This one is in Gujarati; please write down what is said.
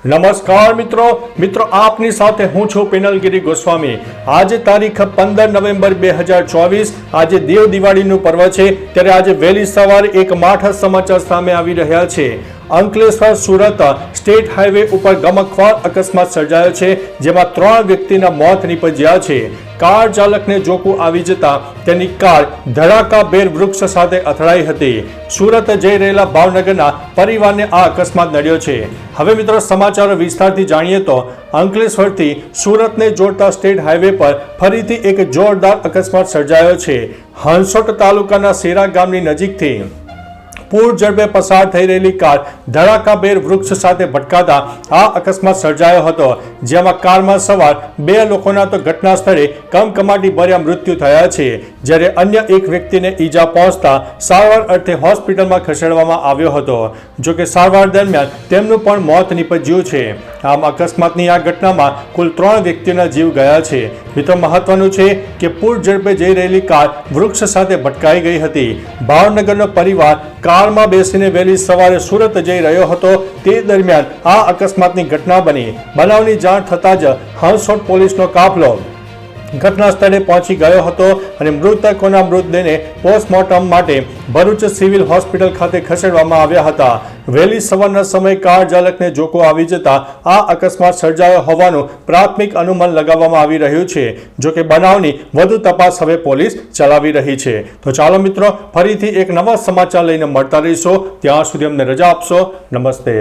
નમસ્કાર મિત્રો આપની સાથે હું છું પિનલગીરી ગોસ્વામી। આજે તારીખ 15 નવેમ્બર 2024 આજે દેવ દિવાળીનું પર્વ છે, ત્યારે આજે વહેલી સવારે એક માઠા સમાચાર સામે આવી રહ્યા છે। અંકલેશ્વર સુરત સ્ટેટ હાઈવે ઉપર ગમખ્વાર અકસ્માત સર્જાયો છે, જેમાં 3 વ્યક્તિના મોત નીપજ્યા છે। કાર ચાલકને જોખું આવી જતા તેની કાર ધડાકાભેર વૃક્ષ સાથે અથડાઈ હતી। સુરત જઈ રહેલા ભાવનગરના પરિવારને આ અકસ્માત નડ્યો છે। હવે મિત્રો સમાચારો વિસ્તારથી જાણીએ તો અંકલેશ્વરથી સુરતને જોડતા સ્ટેટ હાઈવે પર ફરીથી એક જોરદાર અકસ્માત સર્જાયો છે। હંસોટ તાલુકાના સેરા ગામની નજીકથી પૂર ઝડપે પસાર થઈ રહેલી કાર ધડાકાભેર વૃક્ષ સાથે ભટકાતા આ અકસ્માત સર્જાયો હતો, જેમાં કારમાં સવાર 2 લોકોના તો ઘટના સ્થળે કમકમાટી ભર્યા મૃત્યુ થયા છે, જ્યારે અન્ય એક વ્યક્તિને ઈજા પહોંચતા સારવાર અર્થે હોસ્પિટલમાં ખસેડવામાં આવ્યો હતો। જોકે સારવાર દરમિયાન તેમનું પણ મોત નીપજ્યું છે। આમ અકસ્માતની આ ઘટનામાં કુલ 3 વ્યક્તિઓના જીવ ગયા છે। મિત્રો મહત્વનું છે કે પૂર ઝડપે જઈ રહેલી કાર વૃક્ષ સાથે ભટકાઈ ગઈ હતી। ભાવનગરનો પરિવાર કારમાં બેસીને વહેલી સવારે સુરત જઈ રહ્યો હતો, તે દરમિયાન આ અકસ્માતની ઘટના બની। બનાવની જાણ થતાં જ હંસોટ પોલીસનો કાફલો ઘટના સ્થળે પહોંચી ગયો હતો અને મૃતકોના મૃતદેહને પોસ્ટમોર્ટમ માટે ભરૂચ સિવિલ હોસ્પિટલ ખાતે ખસેડવામાં આવ્યા હતા। વહેલી સવારના સમયે કાર ચાલકને જોખું આવી જતા આ અકસ્માત સર્જાયો હોવાનું પ્રાથમિક અનુમાન લગાવવામાં આવી રહ્યું છે। જોકે બનાવની વધુ તપાસ હવે પોલીસ ચલાવી રહી છે। તો ચાલો મિત્રો, ફરીથી એક નવા સમાચાર લઈને મળતા રહીશો। ત્યાં સુધી અમને રજા આપશો। નમસ્તે।